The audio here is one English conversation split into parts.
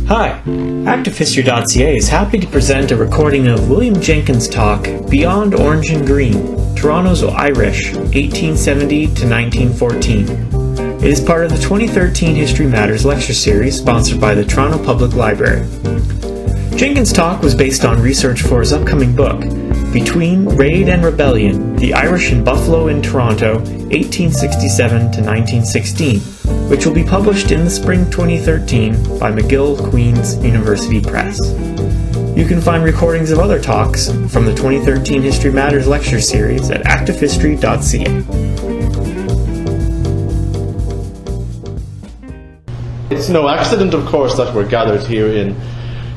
Hi, ActiveHistory.ca is happy to present a recording of William Jenkins' talk, Beyond Orange and Green, Toronto's Irish, 1870 to 1914. It is part of the 2013 History Matters lecture series sponsored by the Toronto Public Library. Jenkins' talk was based on research for his upcoming book, Between Raid and Rebellion, The Irish in Buffalo and Toronto, 1867 to 1916, which will be published in the spring 2013 by McGill-Queen's University Press. You can find recordings of other talks from the 2013 History Matters lecture series at ActiveHistory.ca. It's no accident, of course, that we're gathered here in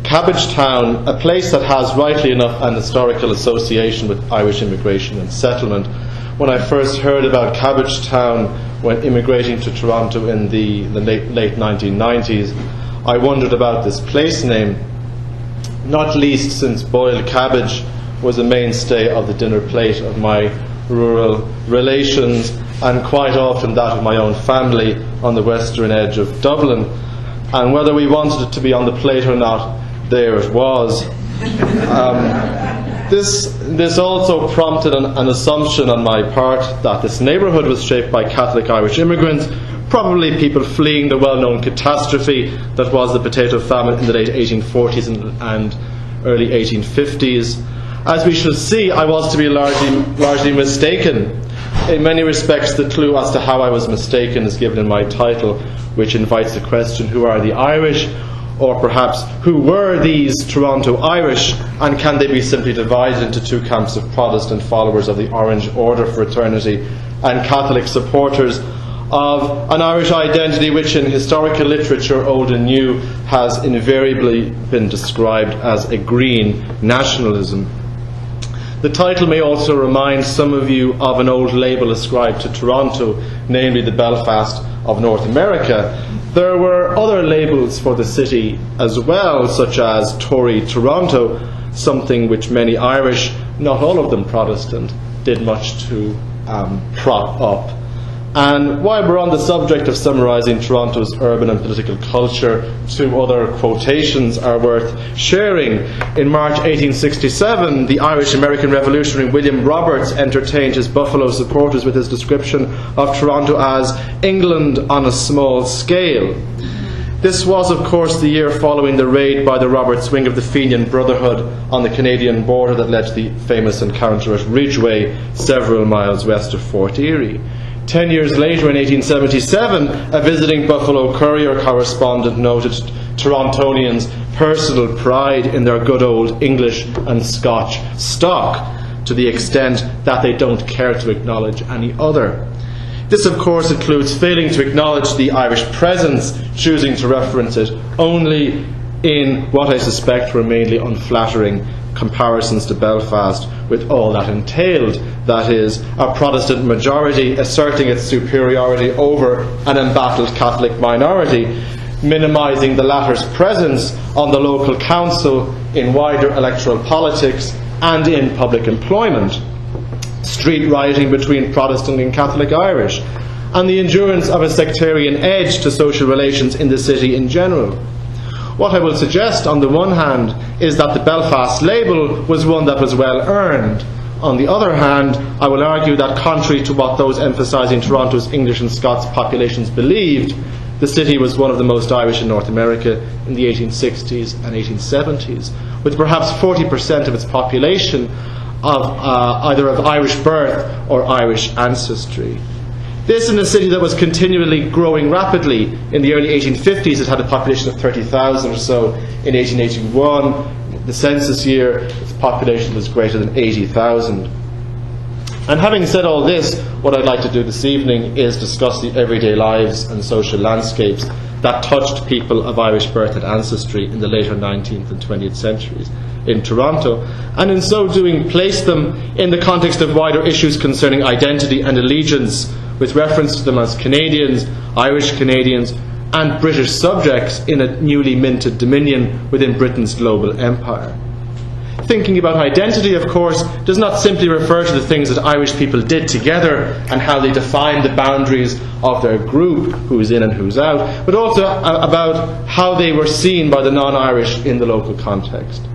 Cabbagetown, a place that has, rightly enough, an historical association with Irish immigration and settlement. When I first heard about Cabbagetown when immigrating to Toronto in the late 1990s, I wondered about this place name, not least since boiled cabbage was a mainstay of the dinner plate of my rural relations, and quite often that of my own family on the western edge of Dublin. And whether we wanted it to be on the plate or not, there it was. This also prompted an assumption on my part that this neighbourhood was shaped by Catholic Irish immigrants, probably people fleeing the well-known catastrophe that was the potato famine in the late 1840s and early 1850s. As we shall see, I was to be largely mistaken. In many respects, the clue as to how I was mistaken is given in my title, which invites the question, who are the Irish? Or perhaps, who were these Toronto Irish, and can they be simply divided into two camps of Protestant followers of the Orange Order fraternity and Catholic supporters of an Irish identity which in historical literature, old and new, has invariably been described as a green nationalism? The title may also remind some of you of an old label ascribed to Toronto, namely the Belfast of North America. There were other labels for the city as well, such as Tory Toronto, something which many Irish, not all of them Protestant, did much to prop up. And while we're on the subject of summarising Toronto's urban and political culture, two other quotations are worth sharing. In March 1867, the Irish-American revolutionary William Roberts entertained his Buffalo supporters with his description of Toronto as England on a small scale. This was, of course, the year following the raid by the Roberts wing of the Fenian Brotherhood on the Canadian border that led to the famous encounter at Ridgeway, several miles west of Fort Erie. 10 years later, in 1877, a visiting Buffalo Courier correspondent noted Torontonians' personal pride in their good old English and Scotch stock, to the extent that they don't care to acknowledge any other. This, of course, includes failing to acknowledge the Irish presence, choosing to reference it only in what I suspect were mainly unflattering comparisons to Belfast, with all that entailed, that is, a Protestant majority asserting its superiority over an embattled Catholic minority, minimising the latter's presence on the local council, in wider electoral politics and in public employment, street rioting between Protestant and Catholic Irish, and the endurance of a sectarian edge to social relations in the city in general. What I will suggest, on the one hand, is that the Belfast label was one that was well earned. On the other hand, I will argue that, contrary to what those emphasising Toronto's English and Scots populations believed, the city was one of the most Irish in North America in the 1860s and 1870s, with perhaps 40% of its population either of Irish birth or Irish ancestry. This in a city that was continually growing rapidly. In the early 1850s, it had a population of 30,000 or so. In 1881, the census year, its population was greater than 80,000. And having said all this, what I'd like to do this evening is discuss the everyday lives and social landscapes that touched people of Irish birth and ancestry in the later 19th and 20th centuries in Toronto, and in so doing place them in the context of wider issues concerning identity and allegiance, with reference to them as Canadians, Irish Canadians, and British subjects in a newly minted dominion within Britain's global empire. Thinking about identity, of course, does not simply refer to the things that Irish people did together and how they defined the boundaries of their group, who's in and who's out, but also about how they were seen by the non-Irish in the local context.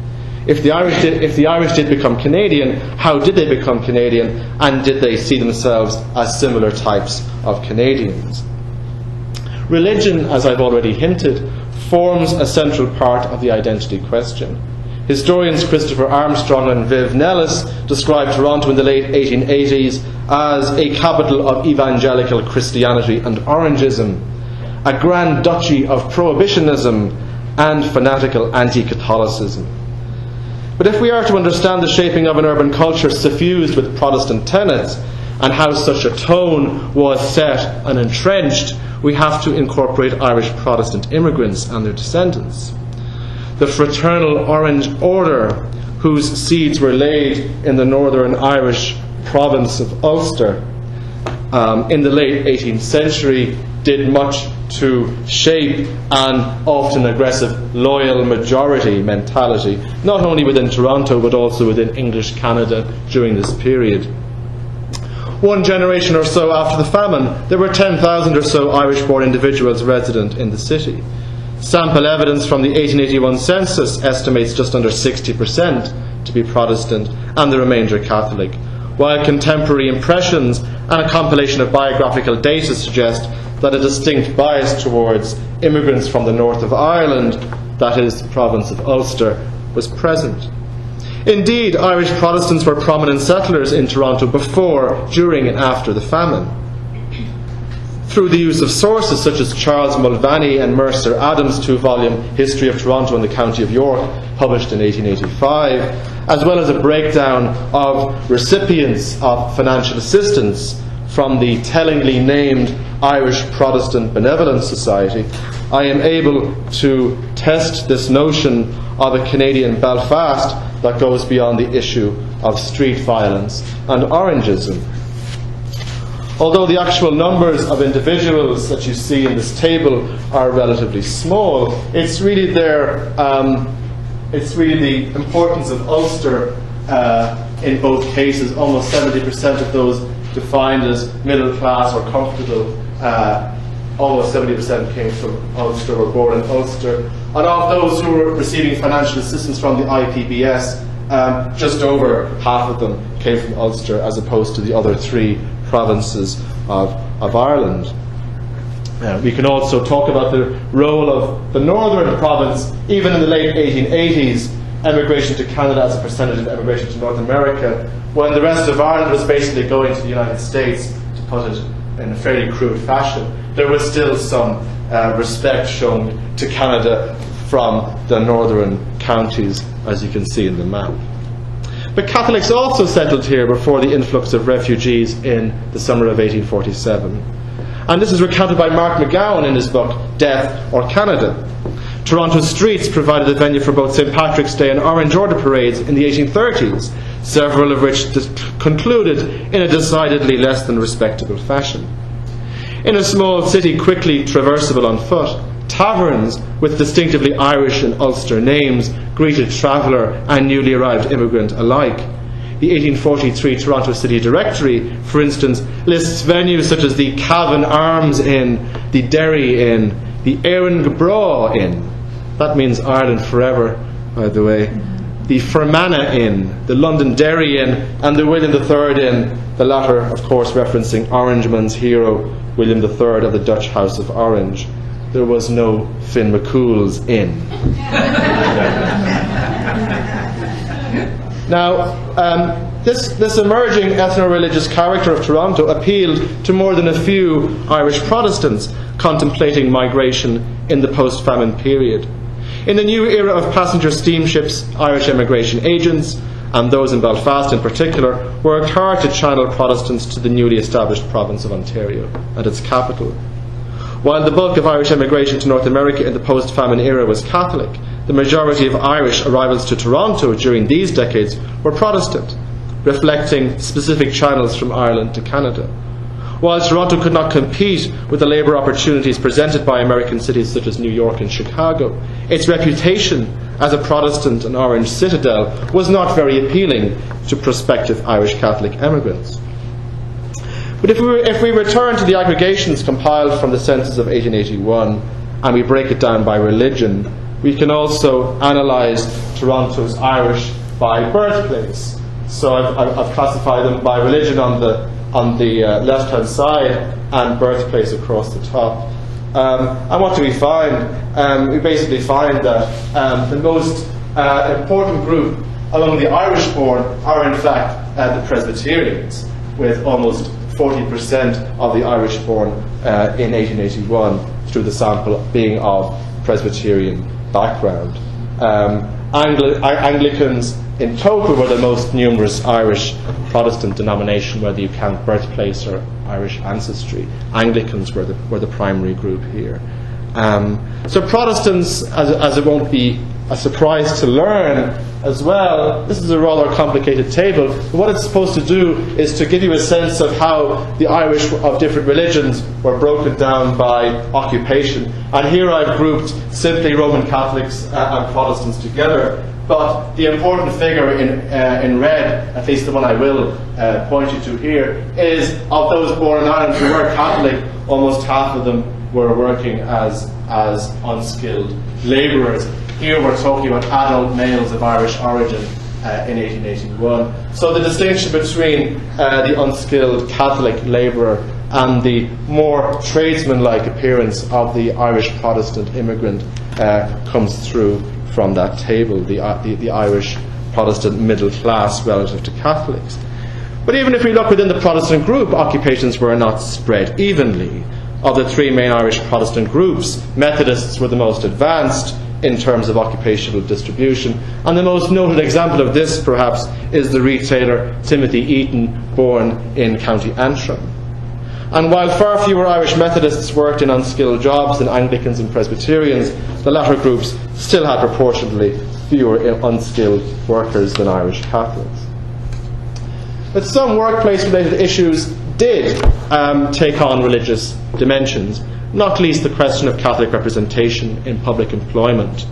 If the Irish did become Canadian, how did they become Canadian, and did they see themselves as similar types of Canadians? Religion, as I've already hinted, forms a central part of the identity question. Historians Christopher Armstrong and Viv Nellis describe Toronto in the late 1880s as a capital of evangelical Christianity and Orangism, a grand duchy of prohibitionism and fanatical anti-Catholicism. But if we are to understand the shaping of an urban culture suffused with Protestant tenets and how such a tone was set and entrenched, we have to incorporate Irish Protestant immigrants and their descendants. The fraternal Orange Order, whose seeds were laid in the northern Irish province of Ulster in the late 18th century, did much to shape an often aggressive loyal majority mentality, not only within Toronto but also within English Canada during this period. One generation or so after the famine, there were 10,000 or so Irish-born individuals resident in the city. Sample evidence from the 1881 census estimates just under 60% to be Protestant and the remainder Catholic, while contemporary impressions and a compilation of biographical data suggest that a distinct bias towards immigrants from the north of Ireland, that is, the province of Ulster, was present. Indeed, Irish Protestants were prominent settlers in Toronto before, during and after the famine. Through the use of sources such as Charles Mulvaney and Mercer Adams' two-volume History of Toronto and the County of York, published in 1885, as well as a breakdown of recipients of financial assistance from the tellingly named Irish Protestant Benevolent Society, I am able to test this notion of a Canadian Belfast that goes beyond the issue of street violence and Orangism. Although the actual numbers of individuals that you see in this table are relatively small, it's really the importance of Ulster in both cases. Almost 70% of those defined as middle class or comfortable, almost 70% came from Ulster, were born in Ulster. And of those who were receiving financial assistance from the IPBS, just over half of them came from Ulster, as opposed to the other three provinces of Ireland. We can also talk about the role of the northern province, even in the late 1880s, emigration to Canada as a percentage of emigration to North America, when the rest of Ireland was basically going to the United States, to put it in a fairly crude fashion. There was still some respect shown to Canada from the northern counties, as you can see in the map. But Catholics also settled here before the influx of refugees in the summer of 1847. And this is recounted by Mark McGowan in his book, Death or Canada. Toronto's streets provided a venue for both St. Patrick's Day and Orange Order parades in the 1830s, several of which concluded in a decidedly less than respectable fashion. In a small city quickly traversable on foot, taverns with distinctively Irish and Ulster names greeted traveller and newly arrived immigrant alike. The 1843 Toronto City Directory, for instance, lists venues such as the Cavan Arms Inn, the Derry Inn, the Éireann Gabhrá Inn. That means Ireland forever, by the way. The Fermanagh Inn, the London Derry Inn, and the William III Inn, the latter, of course, referencing Orangeman's hero, William III of the Dutch House of Orange. There was no Finn McCool's Inn. Now, this emerging ethno-religious character of Toronto appealed to more than a few Irish Protestants contemplating migration in the post-famine period. In the new era of passenger steamships, Irish immigration agents, and those in Belfast in particular, worked hard to channel Protestants to the newly established province of Ontario and its capital. While the bulk of Irish immigration to North America in the post-famine era was Catholic, the majority of Irish arrivals to Toronto during these decades were Protestant, reflecting specific channels from Ireland to Canada. While Toronto could not compete with the labour opportunities presented by American cities such as New York and Chicago, its reputation as a Protestant and Orange citadel was not very appealing to prospective Irish Catholic emigrants. But if we return to the aggregations compiled from the census of 1881 and we break it down by religion, we can also analyse Toronto's Irish by birthplace. So I've classified them by religion on the left-hand side and birthplace across the top. And what do we find? We basically find that the most important group among the Irish-born are in fact the Presbyterians, with almost 40% of the Irish-born in 1881 through the sample being of Presbyterian background. Anglicans in total were the most numerous Irish Protestant denomination, whether you count birthplace or Irish ancestry. Anglicans were the primary group here. So Protestants, as it won't be a surprise to learn as well, this is a rather complicated table, but what it's supposed to do is to give you a sense of how the Irish of different religions were broken down by occupation. And here I've grouped simply Roman Catholics and Protestants together. But the important figure in red, at least the one I will point you to here, is of those born in Ireland who were Catholic, almost half of them were working as unskilled labourers. Here we're talking about adult males of Irish origin in 1881. So the distinction between the unskilled Catholic labourer and the more tradesman-like appearance of the Irish Protestant immigrant comes through from that table, the Irish Protestant middle class relative to Catholics. But even if we look within the Protestant group, occupations were not spread evenly. Of the three main Irish Protestant groups, Methodists were the most advanced in terms of occupational distribution, and the most noted example of this perhaps is the retailer Timothy Eaton, born in County Antrim. And while far fewer Irish Methodists worked in unskilled jobs than Anglicans and Presbyterians, the latter groups still had proportionally fewer unskilled workers than Irish Catholics. But some workplace-related issues did take on religious dimensions, not least the question of Catholic representation in public employment.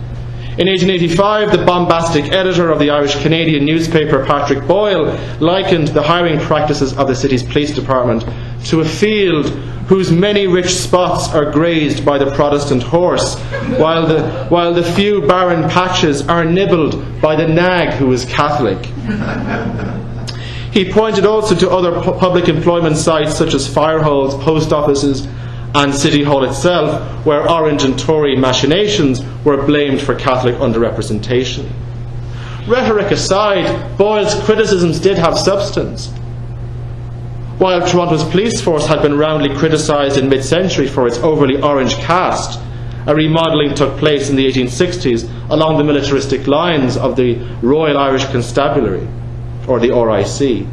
In 1885, the bombastic editor of the Irish-Canadian newspaper, Patrick Boyle, likened the hiring practices of the city's police department to a field whose many rich spots are grazed by the Protestant horse, while the few barren patches are nibbled by the nag who is Catholic. He pointed also to other public employment sites such as fire halls, post offices, and City Hall itself, where Orange and Tory machinations were blamed for Catholic underrepresentation. Rhetoric aside, Boyle's criticisms did have substance. While Toronto's police force had been roundly criticised in mid-century for its overly orange cast, a remodelling took place in the 1860s along the militaristic lines of the Royal Irish Constabulary, or the RIC.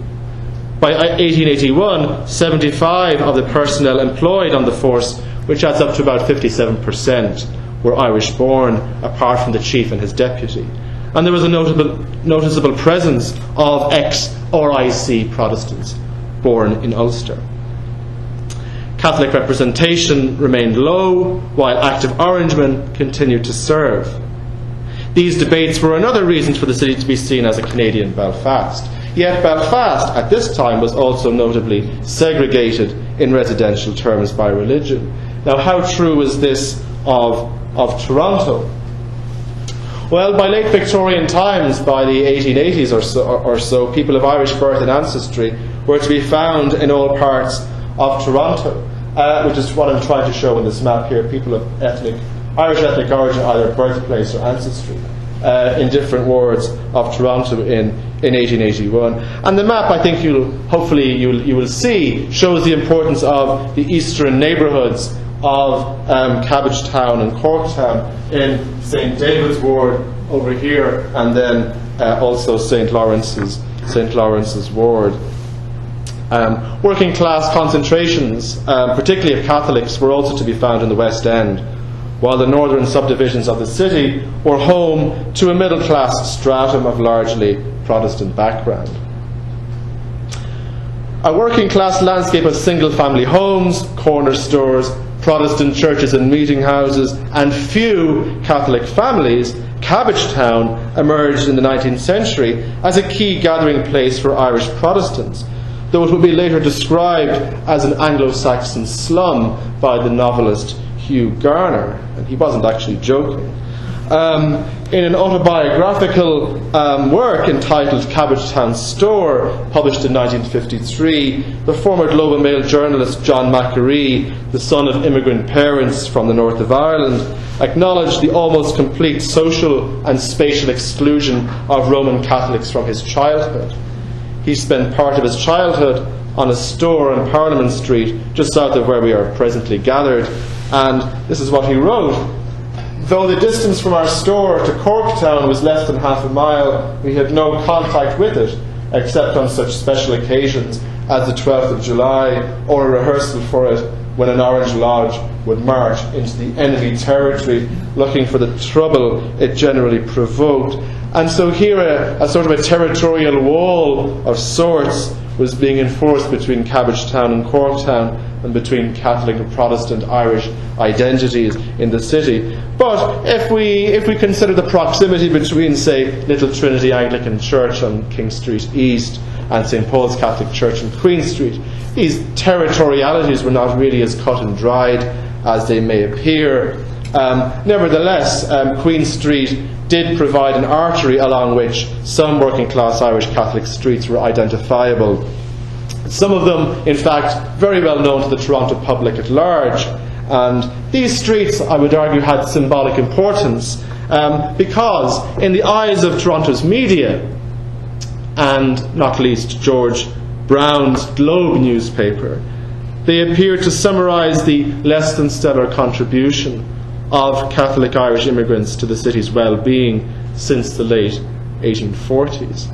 By 1881, 75 of the personnel employed on the force, which adds up to about 57%, were Irish-born, apart from the chief and his deputy. And there was a noticeable presence of ex-RIC Protestants born in Ulster. Catholic representation remained low, while active Orangemen continued to serve. These debates were another reason for the city to be seen as a Canadian Belfast. Yet Belfast, at this time, was also notably segregated in residential terms by religion. Now, how true is this of Toronto? Well, by late Victorian times, by the 1880s or so, people of Irish birth and ancestry were to be found in all parts of Toronto, which is what I'm trying to show in this map here, people of Irish ethnic origin, either birthplace or ancestry, in different wards of Toronto in 1881. And the map, I think you will see, shows the importance of the eastern neighbourhoods of Cabbagetown and Corktown in St. David's ward over here, and then also St. Lawrence's ward. Working class concentrations, particularly of Catholics, were also to be found in the West End, while the northern subdivisions of the city were home to a middle class stratum of largely Protestant background. A working class landscape of single family homes, corner stores, Protestant churches and meeting houses, and few Catholic families, Cabbagetown emerged in the 19th century as a key gathering place for Irish Protestants, though it would be later described as an Anglo-Saxon slum by the novelist Hugh Garner, and he wasn't actually joking. In an autobiographical work entitled Cabbagetown Store, published in 1953, the former Globe and Mail journalist John Macquarie, the son of immigrant parents from the north of Ireland, acknowledged the almost complete social and spatial exclusion of Roman Catholics from his childhood. He spent part of his childhood on a store on Parliament Street, just south of where we are presently gathered, and this is what he wrote. Though the distance from our store to Corktown was less than half a mile, we had no contact with it, except on such special occasions as the 12th of July, or a rehearsal for it when an Orange Lodge would march into the enemy territory looking for the trouble it generally provoked. And so here a sort of a territorial wall of sorts was being enforced between Cabbagetown and Corktown, and between Catholic and Protestant Irish identities in the city. But if we consider the proximity between, say, Little Trinity Anglican Church on King Street East and St. Paul's Catholic Church on Queen Street, these territorialities were not really as cut and dried as they may appear. Nevertheless, Queen Street did provide an artery along which some working class Irish Catholic streets were identifiable. Some of them, in fact, very well known to the Toronto public at large. And these streets, I would argue, had symbolic importance because, in the eyes of Toronto's media, and not least George Brown's Globe newspaper, they appeared to summarise the less than stellar contribution of Catholic Irish immigrants to the city's well-being since the late 1840s.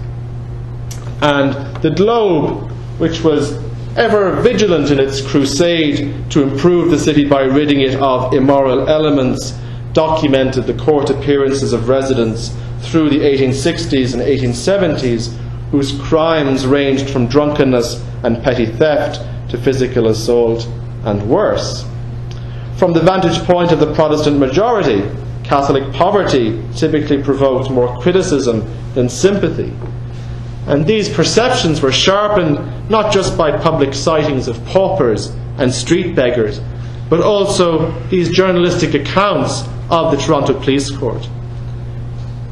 And the Globe, which was ever vigilant in its crusade to improve the city by ridding it of immoral elements, documented the court appearances of residents through the 1860s and 1870s, whose crimes ranged from drunkenness and petty theft to physical assault and worse. From the vantage point of the Protestant majority, Catholic poverty typically provoked more criticism than sympathy. And these perceptions were sharpened not just by public sightings of paupers and street beggars, but also these journalistic accounts of the Toronto Police Court.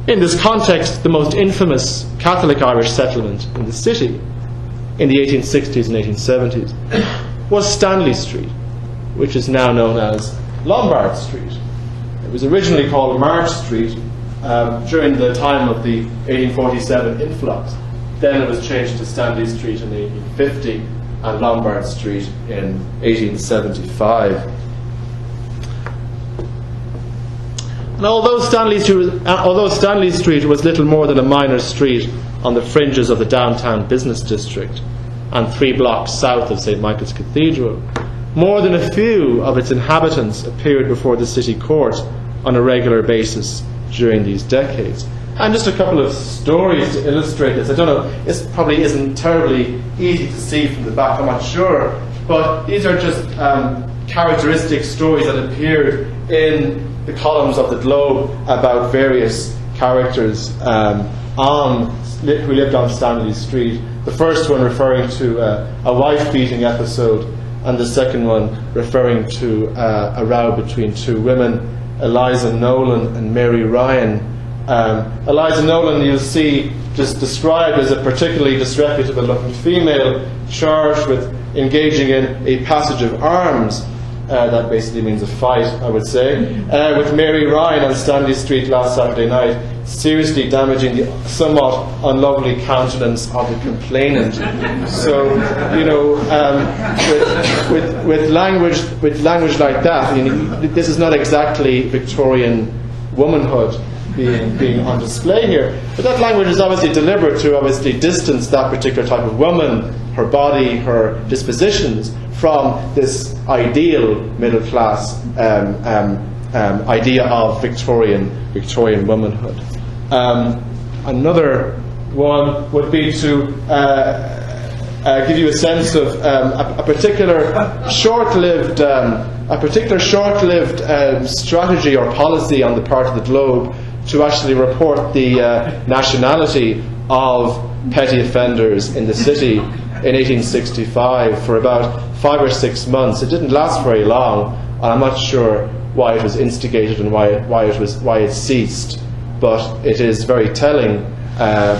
In this context, the most infamous Catholic Irish settlement in the city in the 1860s and 1870s was Stanley Street, which is now known as Lombard Street. It was originally called March Street during the time of the 1847 influx. Then it was changed to Stanley Street in 1850 and Lombard Street in 1875. And although Stanley Street was little more than a minor street on the fringes of the downtown business district and 3 blocks south of St. Michael's Cathedral, more than a few of its inhabitants appeared before the city court on a regular basis during these decades. And just a couple of stories to illustrate this. I don't know, this probably isn't terribly easy to see from the back, I'm not sure, but these are just characteristic stories that appeared in the columns of the Globe about various characters who lived on Stanley Street. The first one referring to a wife-beating episode, and the second one referring to a row between 2 women, Eliza Nolan and Mary Ryan. Eliza Nolan, you'll see, just described as a particularly disreputable looking female charged with engaging in a passage of arms. That basically means a fight, I would say, with Mary Ryan on Stanley Street last Saturday night, seriously damaging the somewhat unlovely countenance of the complainant. So, you know, with language like that, you know, this is not exactly Victorian womanhood being on display here. But that language is obviously deliberate to obviously distance that particular type of woman, her body, her dispositions, from this ideal middle class idea of Victorian womanhood. Another one would be to give you a sense of a particular short-lived strategy or policy on the part of the Globe to actually report the nationality of petty offenders in the city in 1865 for about 5 or 6 months. It didn't last very long, and I'm not sure why it was instigated and why it ceased. But it is very telling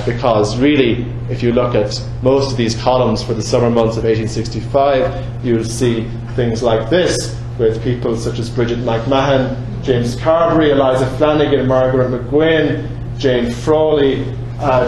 because really, if you look at most of these columns for the summer months of 1865, you'll see things like this, with people such as Bridget McMahon, James Carberry, Eliza Flanagan, Margaret McGuinn, Jane Frawley,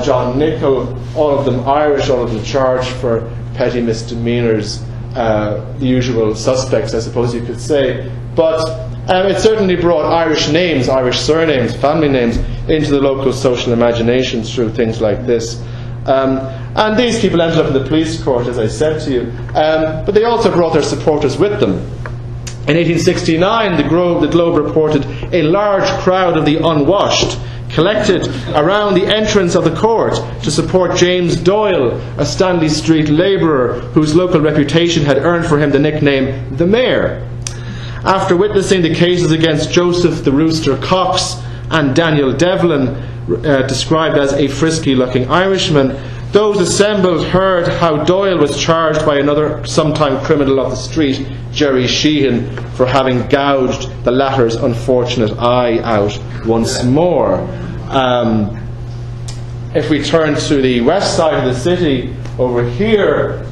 John Nichol, all of them Irish, all of them charged for petty misdemeanours, the usual suspects, I suppose you could say. But it certainly brought Irish names, Irish surnames, family names into the local social imagination through things like this. And these people ended up in the police court, as I said to you, but they also brought their supporters with them. In 1869, the Globe reported a large crowd of the unwashed collected around the entrance of the court to support James Doyle, a Stanley Street labourer whose local reputation had earned for him the nickname the Mayor. After witnessing the cases against Joseph the Rooster Cox and Daniel Devlin, described as a frisky-looking Irishman, those assembled heard how Doyle was charged by another sometime criminal of the street, Jerry Sheehan, for having gouged the latter's unfortunate eye out once more. If we turn to the west side of the city, over here,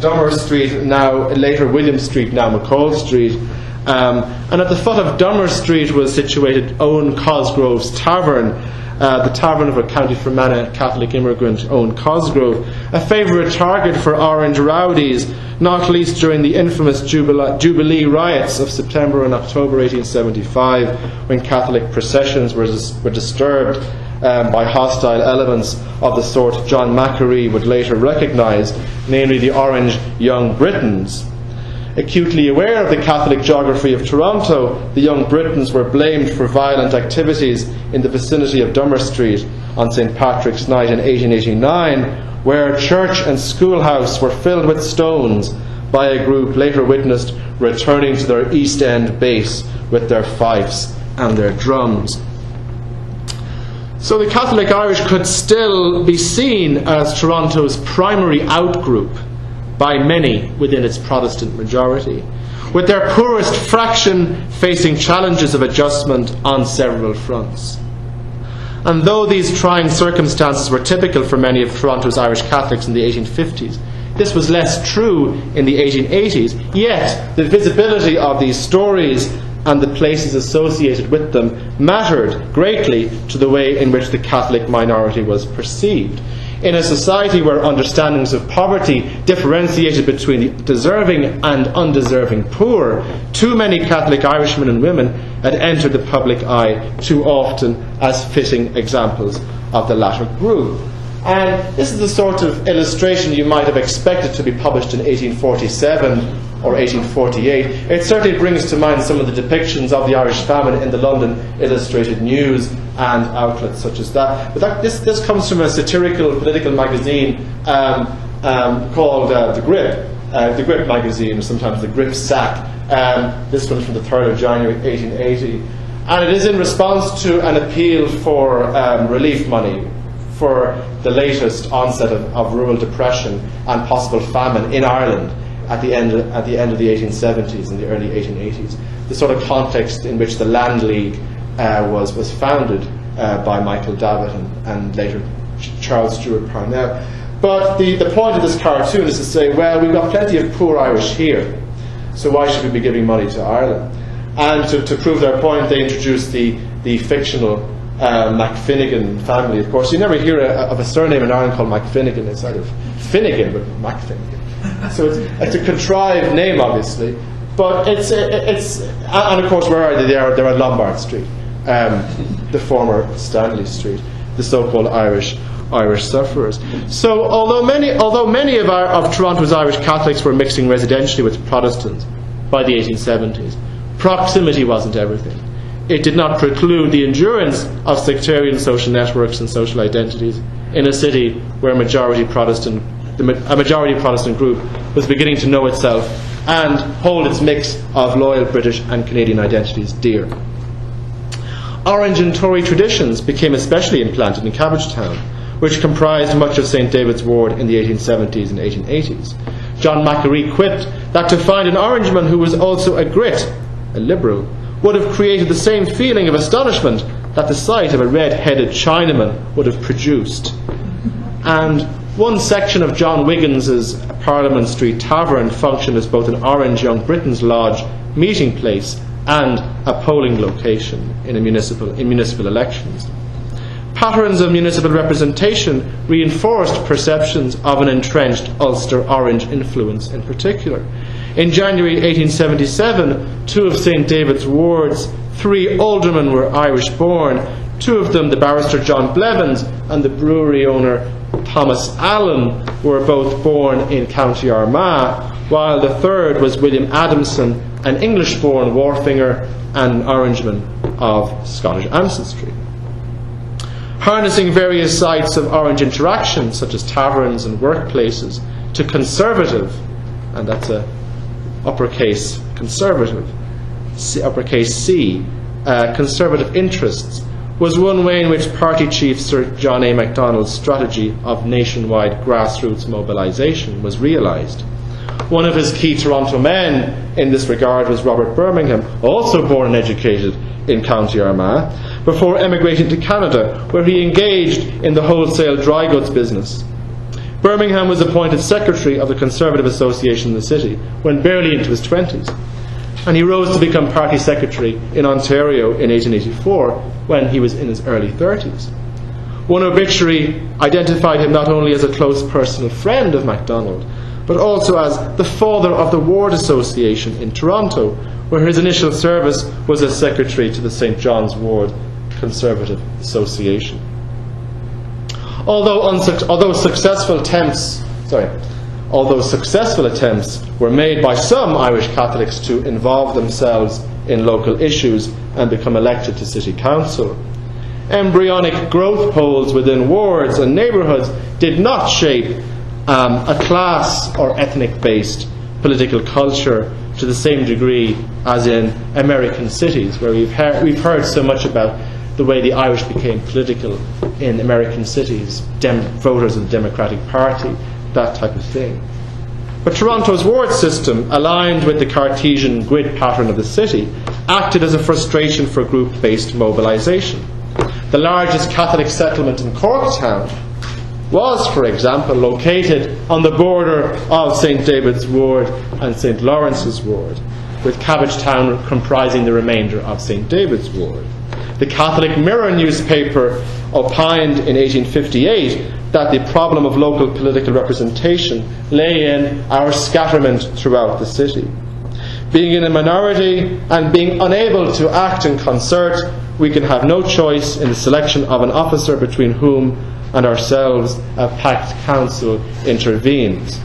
Dummer Street, now later William Street, now McCall Street, and at the foot of Dummer Street was situated Owen Cosgrove's Tavern, the tavern of a County Fermanagh Catholic immigrant, Owen Cosgrove, a favourite target for orange rowdies, not least during the infamous Jubilee riots of September and October 1875, when Catholic processions were disturbed by hostile elements of the sort John Macquarie would later recognise, namely the Orange Young Britons. Acutely aware of the Catholic geography of Toronto, the Young Britons were blamed for violent activities in the vicinity of Dummer Street on St. Patrick's Night in 1889, where church and schoolhouse were filled with stones by a group later witnessed returning to their East End base with their fifes and their drums. So the Catholic Irish could still be seen as Toronto's primary outgroup by many within its Protestant majority, with their poorest fraction facing challenges of adjustment on several fronts. And though these trying circumstances were typical for many of Toronto's Irish Catholics in the 1850s, this was less true in the 1880s, yet the visibility of these stories and the places associated with them mattered greatly to the way in which the Catholic minority was perceived. In a society where understandings of poverty differentiated between the deserving and undeserving poor, too many Catholic Irishmen and women had entered the public eye too often as fitting examples of the latter group. And this is the sort of illustration you might have expected to be published in 1847 or 1848. It certainly brings to mind some of the depictions of the Irish famine in the London Illustrated News and outlets such as that. But this comes from a satirical political magazine called The Grip magazine, or sometimes The Grip Sack. This one's from the 3rd of January 1880. And it is in response to an appeal for relief money for the latest onset of rural depression and possible famine in Ireland at the end of the 1870s and the early 1880s. The sort of context in which the Land League was founded by Michael Davitt and later Charles Stewart Parnell. But the point of this cartoon is to say, well, we've got plenty of poor Irish here, so why should we be giving money to Ireland? And to prove their point, they introduced the fictional McFinnigan family. Of course, you never hear of a surname in Ireland called McFinnigan. It's either Finnegan, but McFinnigan. So it's a contrived name, obviously. But it's and of course, where are they? They're at Lombard Street, the former Stanley Street, the so-called Irish sufferers. So although many of Toronto's Irish Catholics were mixing residentially with Protestants by the 1870s, proximity wasn't everything. It did not preclude the endurance of sectarian social networks and social identities in a city where majority Protestant a majority Protestant group, was beginning to know itself and hold its mix of loyal British and Canadian identities dear. Orange and Tory traditions became especially implanted in Cabbagetown, which comprised much of St David's Ward in the 1870s and 1880s. John Macquarie quipped that to find an Orangeman who was also a Grit, a Liberal, would have created the same feeling of astonishment that the sight of a red-headed Chinaman would have produced. And one section of John Wiggins's Parliament Street Tavern functioned as both an Orange Young Britons Lodge meeting place and a polling location in municipal elections. Patterns of municipal representation reinforced perceptions of an entrenched Ulster Orange influence in particular. In January 1877, 2 of St David's wards, 3 aldermen were Irish born, 2 of them, the barrister John Blevins and the brewery owner Thomas Allen, were both born in County Armagh, while the third was William Adamson, an English-born wharfinger and an Orangeman of Scottish ancestry. Harnessing various sites of Orange interaction, such as taverns and workplaces, to conservative, and that's a uppercase conservative, uppercase C, conservative interests, was one way in which party chief Sir John A. Macdonald's strategy of nationwide grassroots mobilisation was realised. One of his key Toronto men in this regard was Robert Birmingham, also born and educated in County Armagh, before emigrating to Canada, where he engaged in the wholesale dry goods business. Birmingham was appointed secretary of the Conservative Association in the city when barely into his 20s, and he rose to become party secretary in Ontario in 1884 when he was in his early 30s. One obituary identified him not only as a close personal friend of MacDonald, but also as the father of the Ward Association in Toronto, where his initial service was as secretary to the St John's Ward Conservative Association. Although successful attempts were made by some Irish Catholics to involve themselves in local issues and become elected to City Council, embryonic growth polls within wards and neighbourhoods did not shape a class or ethnic-based political culture to the same degree as in American cities, where we've heard so much about the way the Irish became political in American cities, voters of the Democratic Party, that type of thing. But Toronto's ward system, aligned with the Cartesian grid pattern of the city, acted as a frustration for group-based mobilisation. The largest Catholic settlement in Corktown was, for example, located on the border of St David's Ward and St Lawrence's Ward, with Cabbagetown comprising the remainder of St David's Ward. The Catholic Mirror newspaper opined in 1858 that the problem of local political representation lay in our scatterment throughout the city. Being in a minority and being unable to act in concert, we can have no choice in the selection of an officer between whom and ourselves a packed council intervenes.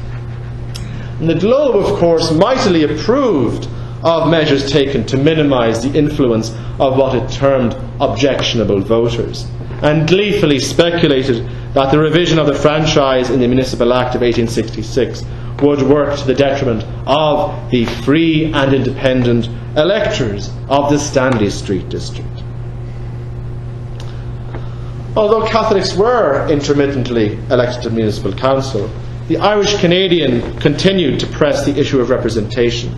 And the Globe, of course, mightily approved of measures taken to minimise the influence of what it termed objectionable voters, and gleefully speculated that the revision of the franchise in the Municipal Act of 1866 would work to the detriment of the free and independent electors of the Stanley Street district. Although Catholics were intermittently elected to municipal council, the Irish Canadian continued to press the issue of representation.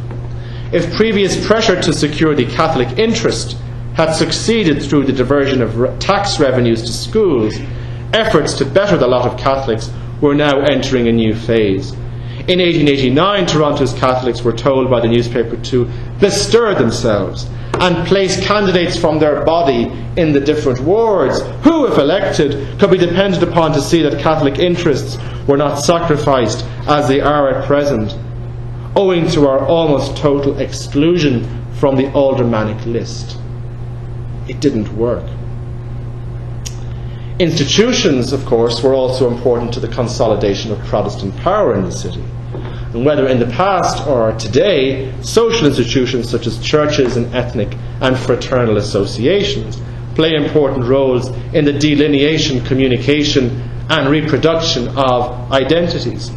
If previous pressure to secure the Catholic interest had succeeded through the diversion of tax revenues to schools, efforts to better the lot of Catholics were now entering a new phase. In 1889, Toronto's Catholics were told by the newspaper to bestir themselves and place candidates from their body in the different wards, who, if elected, could be depended upon to see that Catholic interests were not sacrificed as they are at present, owing to our almost total exclusion from the aldermanic list. It didn't work. Institutions, of course, were also important to the consolidation of Protestant power in the city. And whether in the past or today, social institutions such as churches and ethnic and fraternal associations play important roles in the delineation, communication and reproduction of identities.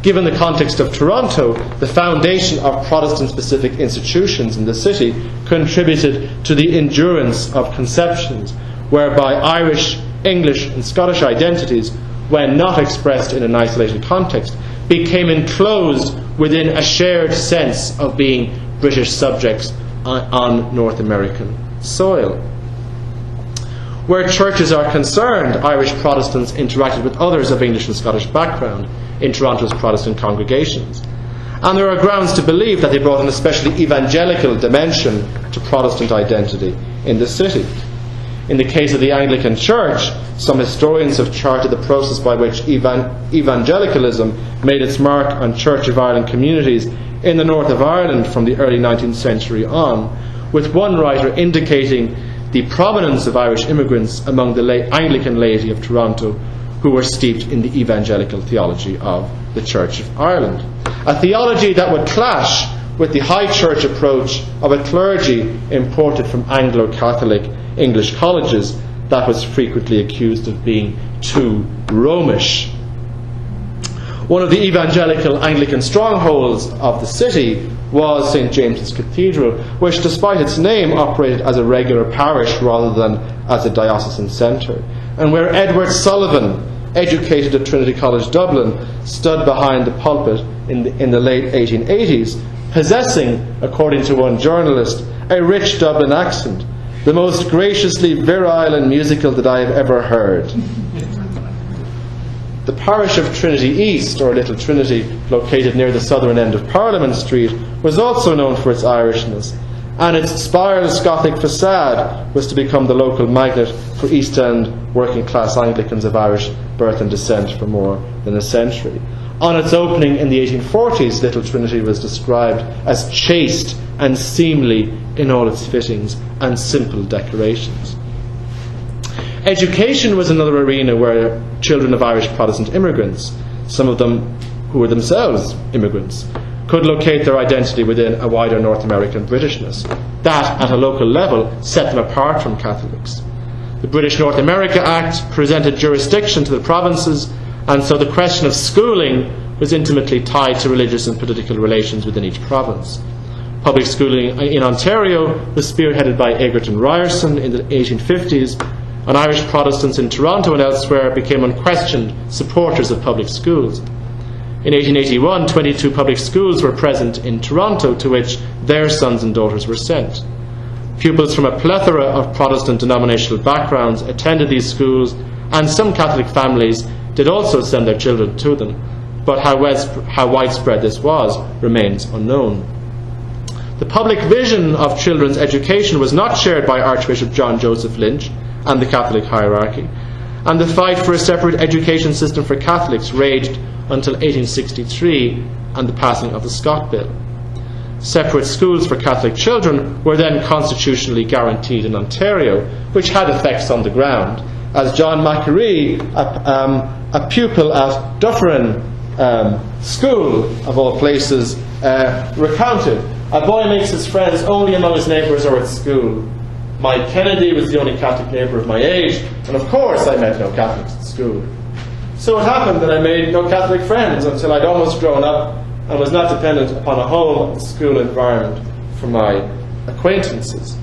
Given the context of Toronto, the foundation of Protestant-specific institutions in the city contributed to the endurance of conceptions whereby Irish, English and Scottish identities, when not expressed in an isolated context, became enclosed within a shared sense of being British subjects on North American soil. Where churches are concerned, Irish Protestants interacted with others of English and Scottish background in Toronto's Protestant congregations. And there are grounds to believe that they brought an especially evangelical dimension to Protestant identity in the city. In the case of the Anglican Church, some historians have charted the process by which evangelicalism made its mark on Church of Ireland communities in the north of Ireland from the early 19th century on, with one writer indicating the prominence of Irish immigrants among the Anglican laity of Toronto who were steeped in the evangelical theology of the Church of Ireland. A theology that would clash with the high church approach of a clergy imported from Anglo-Catholic English colleges that was frequently accused of being too Romish. One of the evangelical Anglican strongholds of the city was St. James's Cathedral, which despite its name operated as a regular parish rather than as a diocesan centre, and where Edward Sullivan, educated at Trinity College Dublin, stood behind the pulpit in the late 1880s, possessing, according to one journalist, a rich Dublin accent, the most graciously virile and musical that I have ever heard. The parish of Trinity East, or Little Trinity, located near the southern end of Parliament Street, was also known for its Irishness, and its spiraled Gothic facade was to become the local magnet for East End working-class Anglicans of Irish birth and descent for more than a century. On its opening in the 1840s, Little Trinity was described as chaste and seemly in all its fittings and simple decorations. Education was another arena where children of Irish Protestant immigrants, some of them who were themselves immigrants, could locate their identity within a wider North American Britishness. That, at a local level, set them apart from Catholics. The British North America Act presented jurisdiction to the provinces, and so the question of schooling was intimately tied to religious and political relations within each province. Public schooling in Ontario was spearheaded by Egerton Ryerson in the 1850s, and Irish Protestants in Toronto and elsewhere became unquestioned supporters of public schools. In 1881, 22 public schools were present in Toronto to which their sons and daughters were sent. Pupils from a plethora of Protestant denominational backgrounds attended these schools, and some Catholic families did also send their children to them, but how widespread this was remains unknown. The public vision of children's education was not shared by Archbishop John Joseph Lynch and the Catholic hierarchy, and the fight for a separate education system for Catholics raged until 1863 and the passing of the Scott Bill. Separate schools for Catholic children were then constitutionally guaranteed in Ontario, which had effects on the ground, as John Macquarie, a pupil at Dufferin School, of all places, recounted. A boy makes his friends only among his neighbours or at school. Mike Kennedy was the only Catholic neighbour of my age, and of course I met no Catholics at school. So it happened that I made no Catholic friends until I'd almost grown up and was not dependent upon a home and school environment for my acquaintances.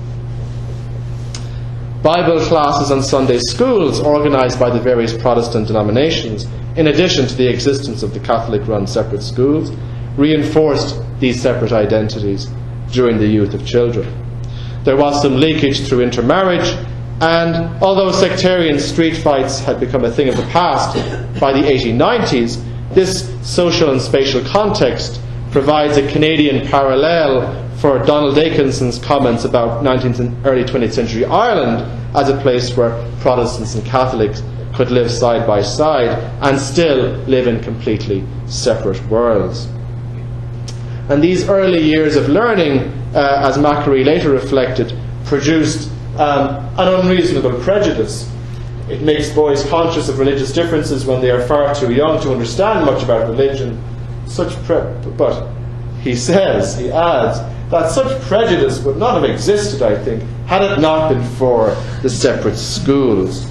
Bible classes and Sunday schools organised by the various Protestant denominations, in addition to the existence of the Catholic-run separate schools, reinforced these separate identities during the youth of children. There was some leakage through intermarriage, and although sectarian street fights had become a thing of the past by the 1890s, this social and spatial context provides a Canadian parallel for Donald Dickinson's comments about 19th and early 20th century Ireland as a place where Protestants and Catholics could live side by side and still live in completely separate worlds. And these early years of learning, as Macquarie later reflected, produced an unreasonable prejudice. It makes boys conscious of religious differences when they are far too young to understand much about religion. But he adds, that such prejudice would not have existed, I think, had it not been for the separate schools.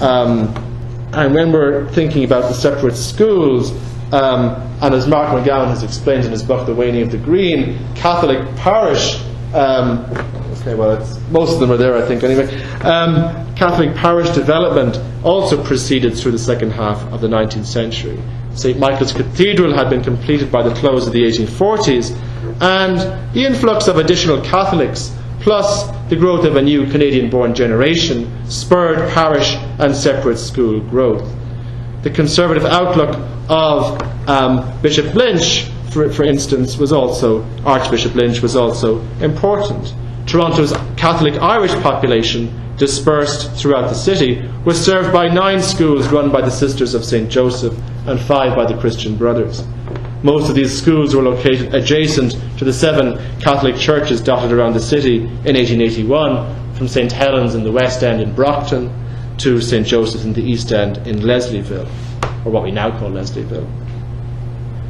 And when we're thinking about the separate schools, and as Mark McGowan has explained in his book The Waning of the Green, Catholic parish, most of them are there I think anyway, Catholic parish development also proceeded through the second half of the 19th century. St. Michael's Cathedral had been completed by the close of the 1840s, and the influx of additional Catholics plus the growth of a new Canadian-born generation spurred parish and separate school growth. The conservative outlook of Bishop Lynch, for instance, Archbishop Lynch was also important. Toronto's Catholic Irish population, dispersed throughout the city, was served by 9 schools run by the Sisters of St. Joseph and 5 by the Christian Brothers. Most of these schools were located adjacent to the 7 Catholic churches dotted around the city in 1881, from St. Helens in the West End in Brockton to St. Joseph's in the East End in Leslieville, or what we now call Leslieville.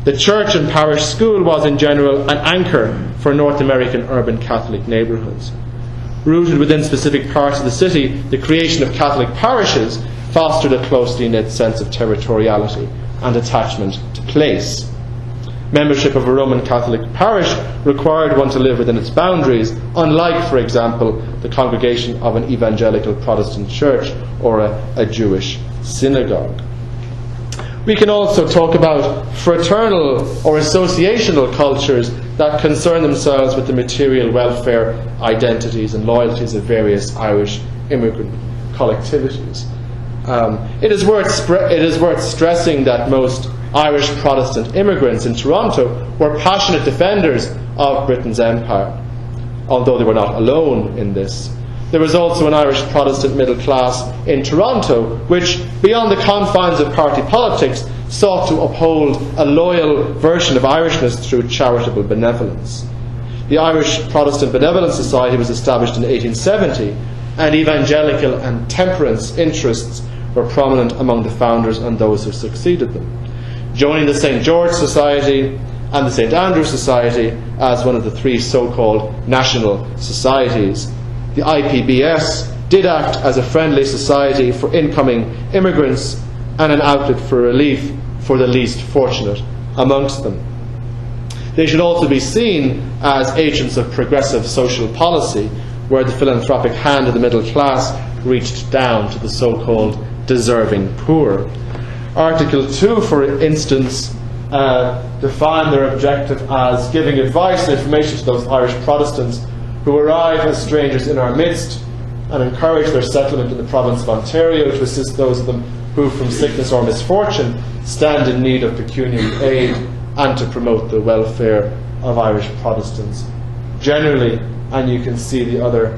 The church and parish school was in general an anchor for North American urban Catholic neighbourhoods. Rooted within specific parts of the city, the creation of Catholic parishes fostered a closely knit sense of territoriality and attachment to place. Membership of a Roman Catholic parish required one to live within its boundaries, unlike, for example, the congregation of an evangelical Protestant church or a Jewish synagogue. We can also talk about fraternal or associational cultures that concern themselves with the material welfare, identities and loyalties of various Irish immigrant collectivities. It is worth stressing that most Irish Protestant immigrants in Toronto were passionate defenders of Britain's empire, although they were not alone in this. There was also an Irish Protestant middle class in Toronto which, beyond the confines of party politics, sought to uphold a loyal version of Irishness through charitable benevolence. The Irish Protestant Benevolent Society was established in 1870, and evangelical and temperance interests were prominent among the founders and those who succeeded them. Joining the St. George Society and the St. Andrew Society as one of the 3 so-called national societies, the IPBS did act as a friendly society for incoming immigrants and an outlet for relief for the least fortunate amongst them. They should also be seen as agents of progressive social policy, where the philanthropic hand of the middle class reached down to the so-called deserving poor. Article 2, for instance, defined their objective as giving advice and information to those Irish Protestants who arrive as strangers in our midst, and encourage their settlement in the province of Ontario, to assist those of them who from sickness or misfortune stand in need of pecuniary aid, and to promote the welfare of Irish Protestants generally. And you can see the other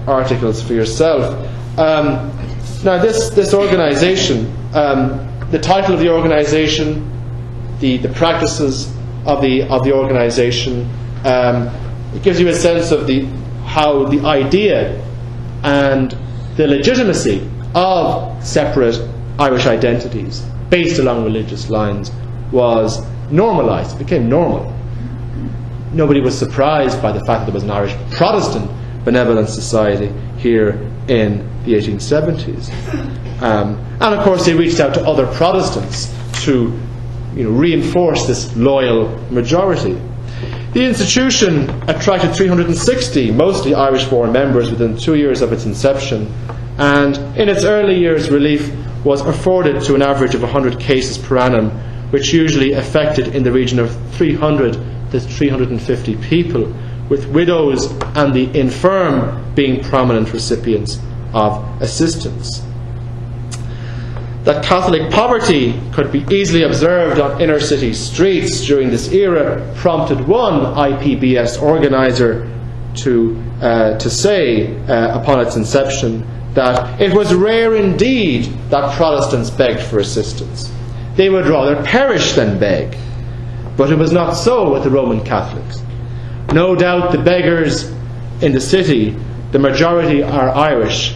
articles for yourself. Now this organisation, the title of the organisation, the practices of the organisation, it gives you a sense of how the idea and the legitimacy of separate Irish identities based along religious lines was normalised. It became normal. Nobody was surprised by the fact that there was an Irish Protestant Benevolent Society here in the 1870s. And of course they reached out to other Protestants to reinforce this loyal majority. The institution attracted 360 mostly Irish-born members within 2 years of its inception, and in its early years relief was afforded to an average of 100 cases per annum, which usually affected in the region of 300 to 350 people, with widows and the infirm being prominent recipients of assistance. That Catholic poverty could be easily observed on inner city streets during this era prompted one IPBS organiser to say upon its inception that it was rare indeed that Protestants begged for assistance. They would rather perish than beg. But it was not so with the Roman Catholics. No doubt the beggars in the city, the majority are Irish,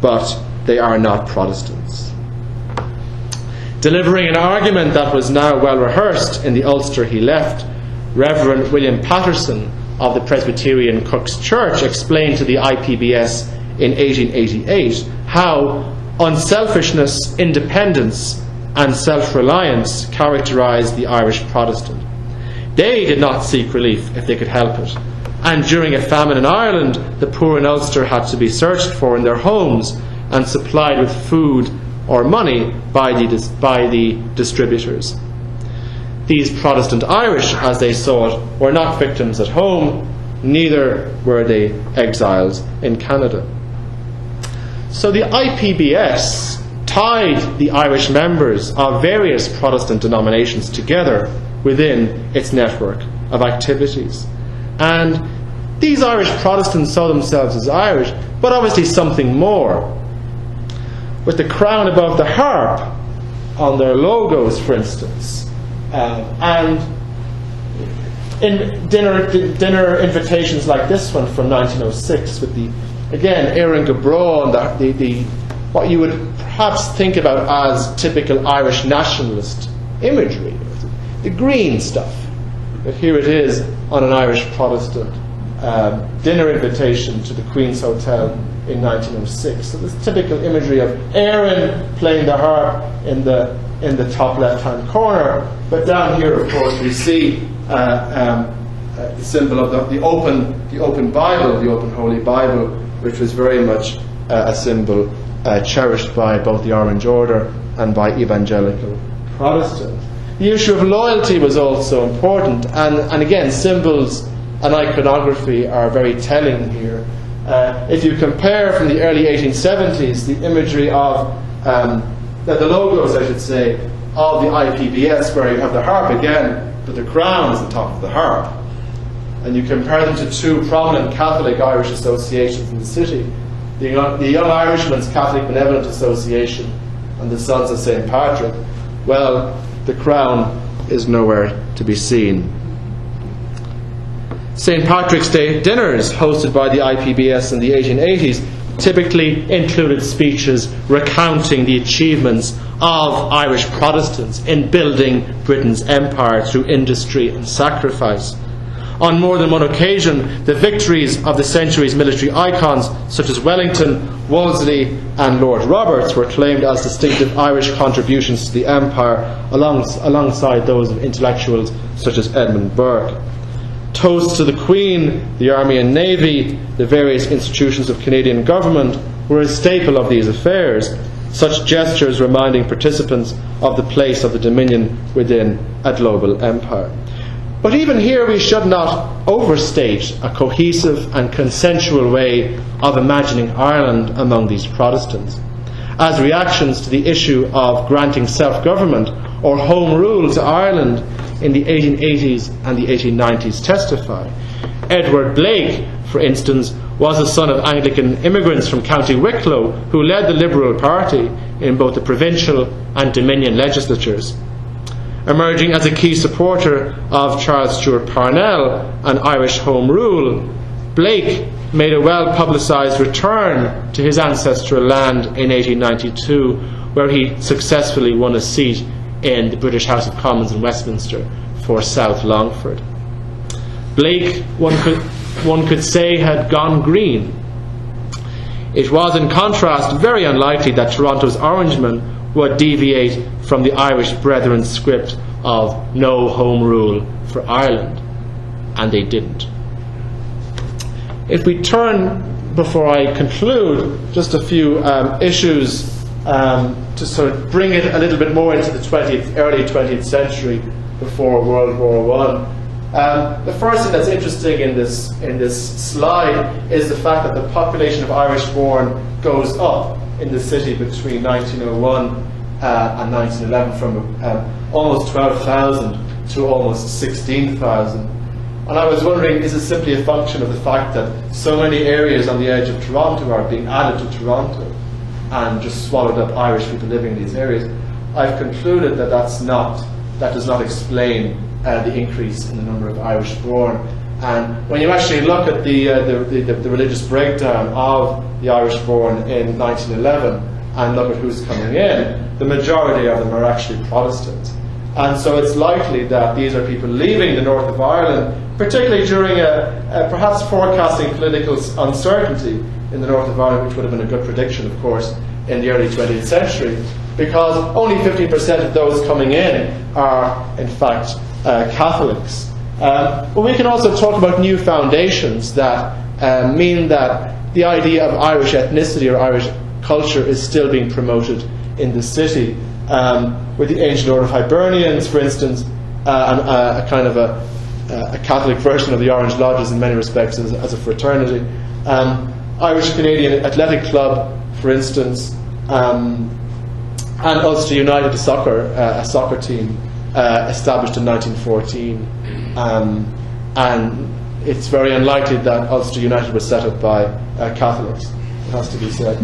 but they are not Protestants. Delivering an argument that was now well rehearsed in the Ulster he left, Reverend William Patterson of the Presbyterian Cook's Church explained to the IPBS in 1888 how unselfishness, independence and self-reliance characterised the Irish Protestant. They did not seek relief if they could help it, and during a famine in Ireland, the poor in Ulster had to be searched for in their homes and supplied with food or money by the distributors. These Protestant Irish, as they saw it, were not victims at home, neither were they exiles in Canada. So the IPBS tied the Irish members of various Protestant denominations together within its network of activities. And these Irish Protestants saw themselves as Irish, but obviously something more. With the crown above the harp on their logos, for instance, and in dinner invitations like this one from 1906, with the, again, Éireann go Bragh, and the what you would perhaps think about as typical Irish nationalist imagery, the green stuff. But here it is on an Irish Protestant dinner invitation to the Queen's Hotel in 1906. So this typical imagery of Éireann playing the harp in the top left-hand corner. But down here, of course, we see the symbol of the open Bible, the open Holy Bible, which was very much a symbol cherished by both the Orange Order and by evangelical Protestants. The issue of loyalty was also important, and again, symbols and iconography are very telling here. If you compare from the early 1870s the imagery of the logos, I should say, of the IPBS, where you have the harp again, but the crown is the top of the harp, and you compare them to two prominent Catholic Irish associations in the city, the Young Irishmen's Catholic Benevolent Association and the Sons of St. Patrick, well, the crown is nowhere to be seen. St. Patrick's Day dinners hosted by the IPBS in the 1880s typically included speeches recounting the achievements of Irish Protestants in building Britain's empire through industry and sacrifice. On more than one occasion, the victories of the century's military icons such as Wellington, Wolseley and Lord Roberts were claimed as distinctive Irish contributions to the empire alongside those of intellectuals such as Edmund Burke. Toasts to the Queen, the Army and Navy, the various institutions of Canadian government were a staple of these affairs, such gestures reminding participants of the place of the Dominion within a global empire. But even here we should not overstate a cohesive and consensual way of imagining Ireland among these Protestants. As reactions to the issue of granting self-government or home rule to Ireland in the 1880s and the 1890s testify. Edward Blake, for instance, was the son of Anglican immigrants from County Wicklow who led the Liberal Party in both the provincial and Dominion legislatures. Emerging as a key supporter of Charles Stewart Parnell and Irish Home Rule, Blake made a well-publicised return to his ancestral land in 1892, where he successfully won a seat in the British House of Commons in Westminster for South Longford. Blake, one could say, had gone green. It was, in contrast, very unlikely that Toronto's Orangemen would deviate from the Irish Brethren's script of no home rule for Ireland, and they didn't. If we turn, before I conclude, just a few issues to sort of bring it a little bit more into the early 20th century before World War I. The first thing that's interesting in this slide is the fact that the population of Irish-born goes up in the city between 1901 and 1911 from almost 12,000 to almost 16,000. And I was wondering, is it simply a function of the fact that so many areas on the edge of Toronto are being added to Toronto and just swallowed up Irish people living in these areas? I've concluded that that does not explain the increase in the number of Irish-born. And when you actually look at the religious breakdown of the Irish-born in 1911 and look at who's coming in, the majority of them are actually Protestant. And so it's likely that these are people leaving the north of Ireland, particularly during a perhaps forecasting political uncertainty in the north of Ireland, which would have been a good prediction, of course, in the early 20th century, because only 15% of those coming in are, in fact, Catholics. But we can also talk about new foundations that mean that the idea of Irish ethnicity or Irish culture is still being promoted in the city, with the Ancient Order of Hibernians, for instance, and a kind of a Catholic version of the Orange Lodges in many respects as a fraternity. Irish Canadian Athletic Club, for instance, and Ulster United, a soccer team established in 1914. And it's very unlikely that Ulster United was set up by Catholics, it has to be said.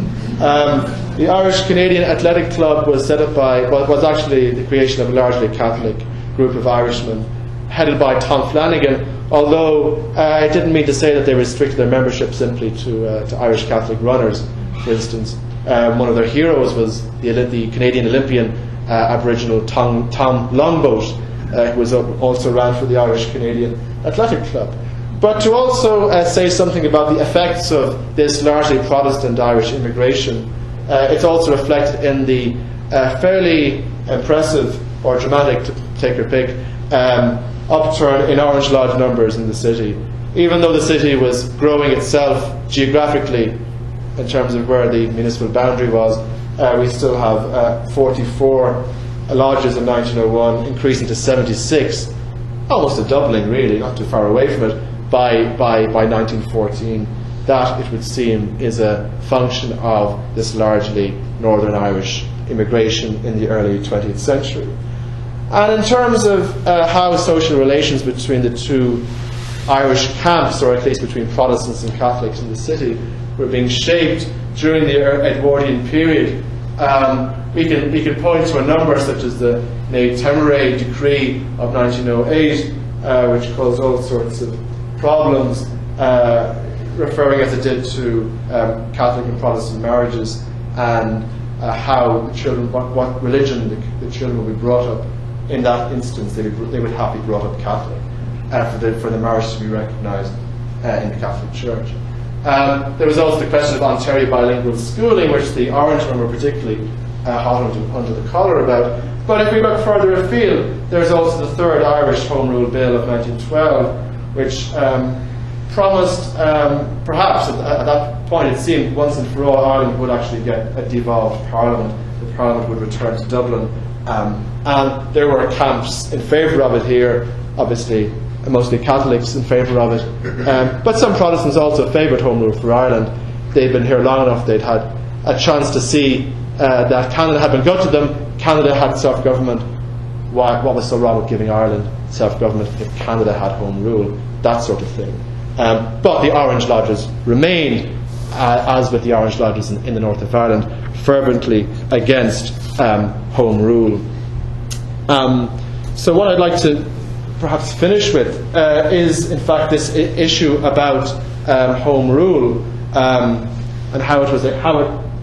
The Irish Canadian Athletic Club was set up was actually the creation of a largely Catholic group of Irishmen, headed by Tom Flanagan, although I didn't mean to say that they restricted their membership simply to Irish Catholic runners, for instance. One of their heroes was the Canadian Olympian Aboriginal Tom Longboat, who was also ran for the Irish Canadian Athletic Club. But to also say something about the effects of this largely Protestant Irish immigration, it's also reflected in the fairly impressive or dramatic, take your pick, upturn in Orange Lodge numbers in the city. Even though the city was growing itself geographically in terms of where the municipal boundary was, we still have 44 lodges in 1901, increasing to 76, almost a doubling really, not too far away from it, by 1914. That, it would seem, is a function of this largely Northern Irish immigration in the early 20th century. And in terms of how social relations between the two Irish camps, or at least between Protestants and Catholics in the city, were being shaped during the Edwardian period, we can point to a number such as the Ne Temere Decree of 1908, which caused all sorts of problems, referring as it did to Catholic and Protestant marriages, and how the children, what religion the children would be brought up. In that instance, they would have to be brought up Catholic for the marriage to be recognised in the Catholic Church. There was also the question of Ontario bilingual schooling, which the Orangemen were particularly hot under the collar about. But if we look further afield, there's also the Third Irish Home Rule Bill of 1912, which promised, perhaps at that point it seemed once and for all Ireland would actually get a devolved Parliament. The Parliament would return to Dublin. And there were camps in favour of it here, obviously mostly Catholics in favour of it, but some Protestants also favoured Home Rule for Ireland. They'd been here long enough, they'd had a chance to see that Canada had been good to them. Canada had self-government. What was so wrong with giving Ireland self-government if Canada had Home Rule? That sort of thing. But the Orange Lodges remained, as with the Orange Lodges in the north of Ireland, fervently against Home Rule. So what I'd like to perhaps finish with is, in fact, this issue about Home Rule and how it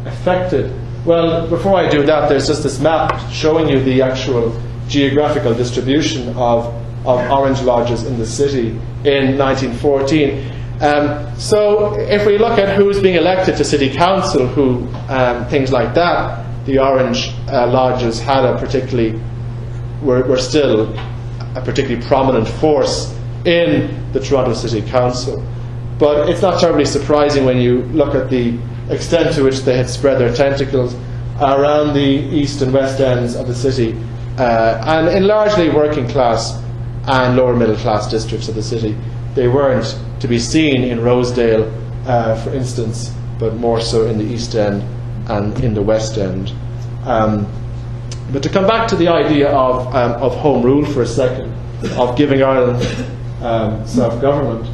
affected. Well, before I do that, there's just this map showing you the actual geographical distribution of Orange Lodges in the city in 1914. So if we look at who's being elected to City Council, things like that, the Orange Lodges had were still a particularly prominent force in the Toronto City Council. But it's not terribly surprising when you look at the extent to which they had spread their tentacles around the east and west ends of the city, and in largely working class and lower middle class districts of the city. They weren't to be seen in Rosedale, for instance, but more so in the East End and in the West End. But to come back to the idea of Home Rule for a second, of giving Ireland self-government,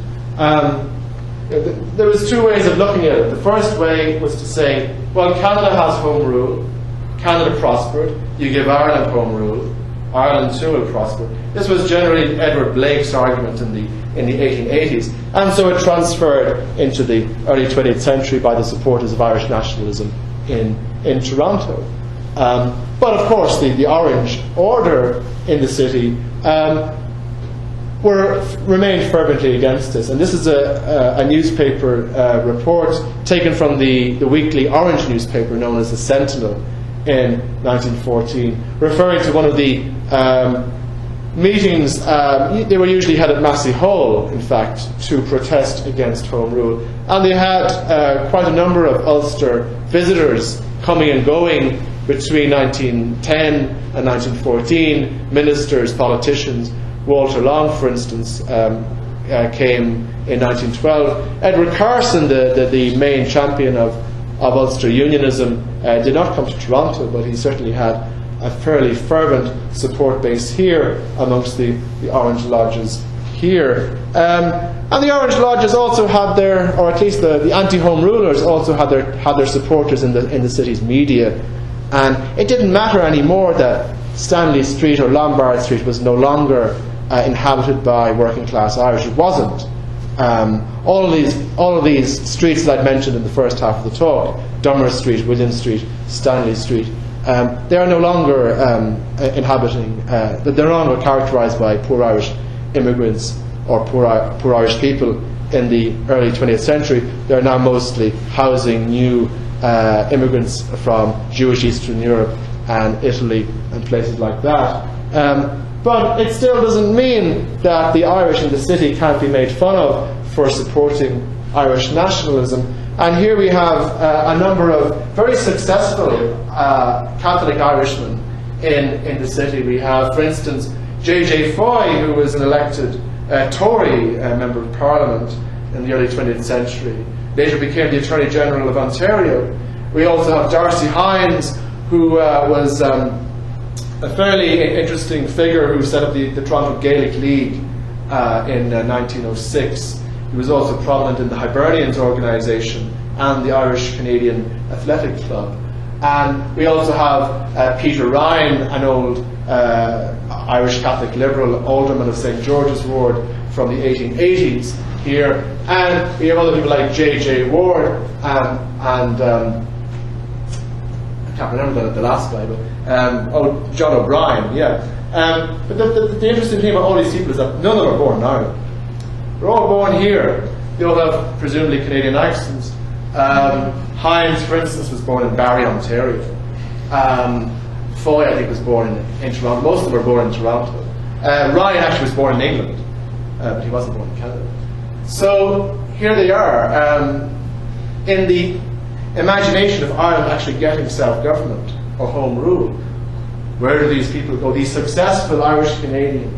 there was two ways of looking at it. The first way was to say, well, Canada has Home Rule, Canada prospered, you give Ireland Home Rule, Ireland too will prosper. This was generally Edward Blake's argument in the 1880s, and so it transferred into the early 20th century by the supporters of Irish nationalism in Toronto. But of course the Orange Order in the city remained fervently against this. And this is a newspaper report taken from the weekly Orange newspaper known as the Sentinel in 1914, referring to one of the meetings. They were usually held at Massey Hall, in fact, to protest against Home Rule. And they had quite a number of Ulster visitors coming and going between 1910 and 1914, ministers, politicians. Walter Long, for instance, came in 1912. Edward Carson, the main champion of Ulster Unionism, did not come to Toronto, but he certainly had a fairly fervent support base here amongst the Orange Lodges here. And the Orange Lodges also had their, or at least the anti-Home Rulers also had their supporters in the city's media. And it didn't matter anymore that Stanley Street or Lombard Street was no longer inhabited by working class Irish. It wasn't. All of these streets that I'd mentioned in the first half of the talk, Dummer Street, William Street, Stanley Street, they are no longer they're no longer characterised by poor Irish immigrants or poor Irish people in the early 20th century. They're now mostly housing new immigrants from Jewish Eastern Europe and Italy and places like that. But it still doesn't mean that the Irish in the city can't be made fun of for supporting Irish nationalism. And here we have a number of very successful Catholic Irishmen in the city. We have, for instance, J.J. Foy, who was an elected Tory member of Parliament in the early 20th century. Later became the Attorney General of Ontario. We also have Darcy Hines, who was a fairly interesting figure who set up the Toronto Gaelic League in 1906. He was also prominent in the Hibernians organisation and the Irish Canadian Athletic Club. And we also have Peter Ryan, an old Irish Catholic Liberal, alderman of St. George's Ward from the 1880s here. And we have other people like J.J. Ward and I can't remember the last guy, but John O'Brien, yeah. But the interesting thing about all these people is that none of them are born in Ireland. They're all born here. They all have presumably Canadian accents. Hines, for instance, was born in Barrie, Ontario. Foy, I think, was born in Toronto. Most of them were born in Toronto. Ryan actually was born in England, but he wasn't born in Canada. So here they are. In the imagination of Ireland actually getting self-government or home rule, where do these people go? These successful Irish Canadians,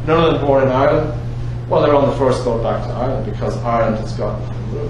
none of them born in Ireland. Well, they're on the first boat back to Ireland because Ireland has gotten home rule.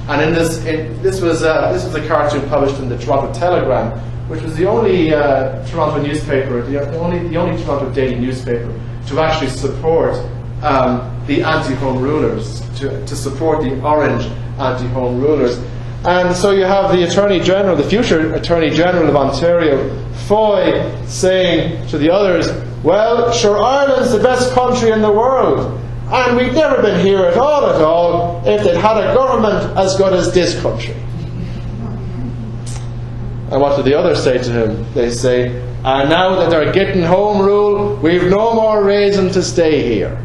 And this was a cartoon published in the Toronto Telegram, which was the only Toronto newspaper, the only Toronto daily newspaper to actually support the anti-home rulers, to support the Orange anti-home rulers. And so you have the Attorney General, the future Attorney General of Ontario, Foy, saying to the others, well, sure, Ireland's the best country in the world, and we'd never been here at all if they'd had a government as good as this country. And what do the others say to him? They say, and now that they're getting home rule, we've no more reason to stay here.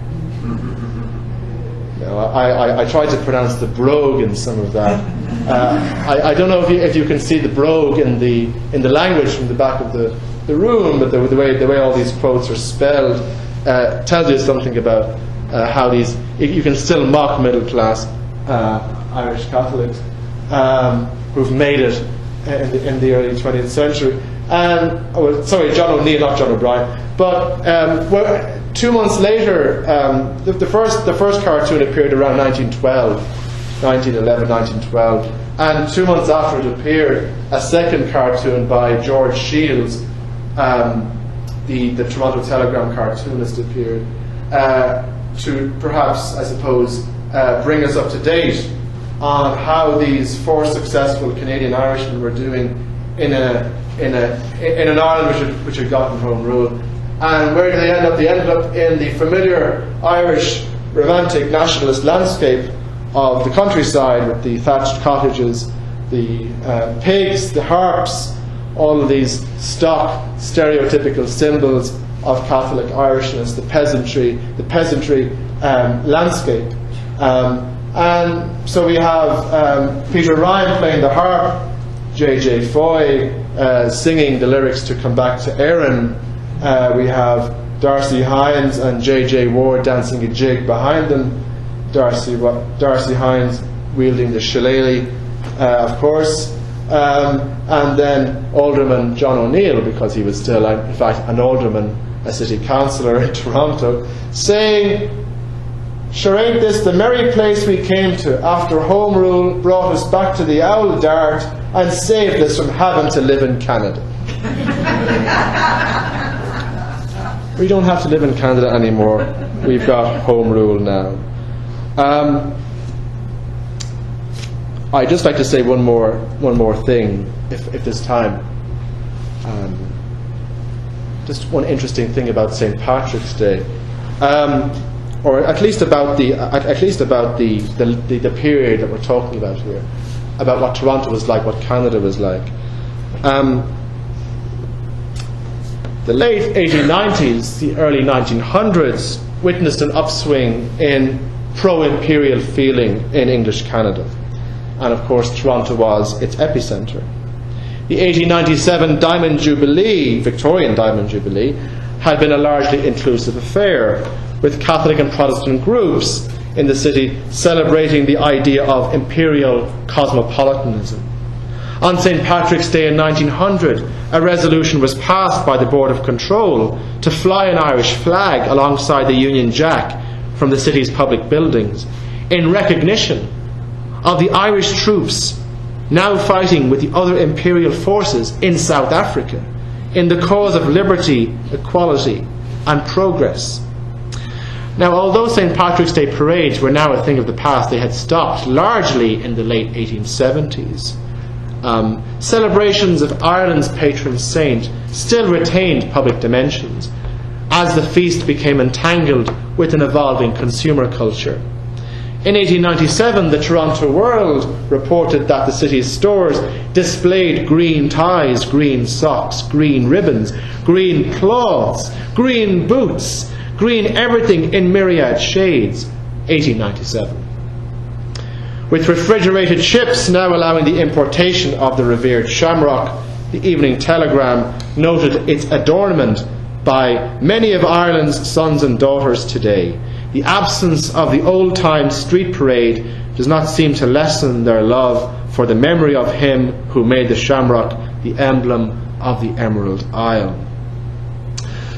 I tried to pronounce the brogue in some of that. I don't know if you can see the brogue in the language from the back of the room, but the way all these quotes are spelled tells you something about how you can still mock middle class Irish Catholics who've made it in the early 20th century. John O'Neill, not John O'Brien. But 2 months later, the first cartoon appeared around 1911, 1912. And 2 months after it appeared, a second cartoon by George Shields, the Toronto Telegram cartoonist, appeared to perhaps, I suppose, bring us up to date on how these four successful Canadian Irishmen were doing in an Ireland which had gotten home rule. And where did they end up? They ended up in the familiar Irish romantic nationalist landscape of the countryside, with the thatched cottages, the pigs, the harps, all of these stock stereotypical symbols of Catholic Irishness, the peasantry landscape. And so we have Peter Ryan playing the harp, J.J. Foy singing the lyrics to Come Back to Erin. We have Darcy Hines and J.J. Ward dancing a jig behind them. Darcy Hines wielding the shillelagh, of course. And then Alderman John O'Neill, because he was still, in fact, an alderman, a city councillor in Toronto, saying, "Sure ain't this the merry place we came to after Home Rule brought us back to the owl dart and saved us from having to live in Canada." We don't have to live in Canada anymore. We've got Home Rule now. I'd just like to say one more thing, if there's time. Just one interesting thing about St. Patrick's Day, or at least about the period that we're talking about here, about what Toronto was like, what Canada was like. The late 1890s, the early 1900s witnessed an upswing in pro-imperial feeling in English Canada. And of course Toronto was its epicentre. The 1897 Diamond Jubilee, Victorian Diamond Jubilee, had been a largely inclusive affair, with Catholic and Protestant groups in the city celebrating the idea of imperial cosmopolitanism. On St. Patrick's Day in 1900, a resolution was passed by the Board of Control to fly an Irish flag alongside the Union Jack from the city's public buildings in recognition of the Irish troops now fighting with the other imperial forces in South Africa in the cause of liberty, equality and progress. Now, although St. Patrick's Day parades were now a thing of the past, they had stopped largely in the late 1870s. Celebrations of Ireland's patron saint still retained public dimensions as the feast became entangled with an evolving consumer culture. In 1897, the Toronto World reported that the city's stores displayed green ties, green socks, green ribbons, green cloths, green boots, green everything in myriad shades. 1897. With refrigerated ships now allowing the importation of the revered shamrock, the Evening Telegram noted its adornment by many of Ireland's sons and daughters today. The absence of the old-time street parade does not seem to lessen their love for the memory of him who made the shamrock the emblem of the Emerald Isle.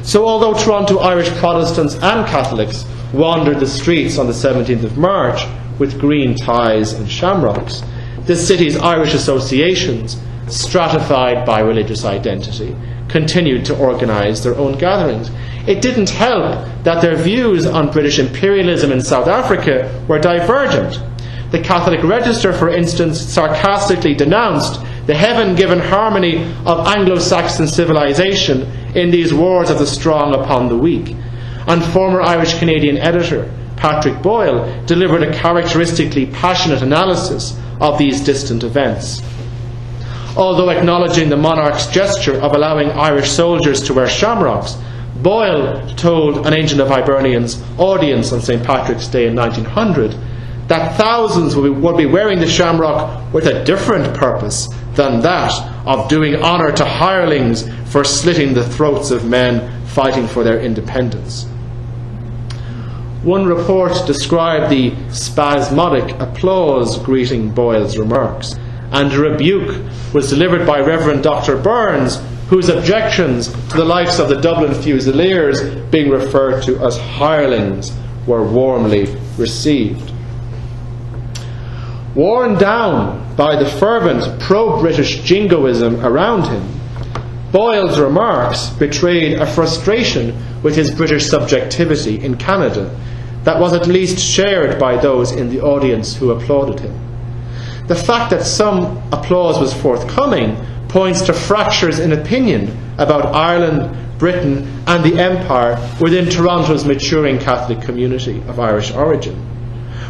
So although Toronto Irish Protestants and Catholics wandered the streets on the 17th of March with green ties and shamrocks, the city's Irish associations, stratified by religious identity, continued to organise their own gatherings. It didn't help that their views on British imperialism in South Africa were divergent. The Catholic Register, for instance, sarcastically denounced the heaven-given harmony of Anglo-Saxon civilization in these wars of the strong upon the weak. And former Irish-Canadian editor Patrick Boyle delivered a characteristically passionate analysis of these distant events. Although acknowledging the monarch's gesture of allowing Irish soldiers to wear shamrocks, Boyle told an Ancient of Hibernians audience on St. Patrick's Day in 1900 that thousands would be wearing the shamrock with a different purpose than that of doing honour to hirelings for slitting the throats of men fighting for their independence. One report described the spasmodic applause greeting Boyle's remarks, and a rebuke was delivered by Reverend Dr. Burns, whose objections to the likes of the Dublin Fusiliers being referred to as hirelings were warmly received. Worn down by the fervent pro-British jingoism around him, Boyle's remarks betrayed a frustration with his British subjectivity in Canada that was at least shared by those in the audience who applauded him. The fact that some applause was forthcoming points to fractures in opinion about Ireland, Britain and the Empire within Toronto's maturing Catholic community of Irish origin.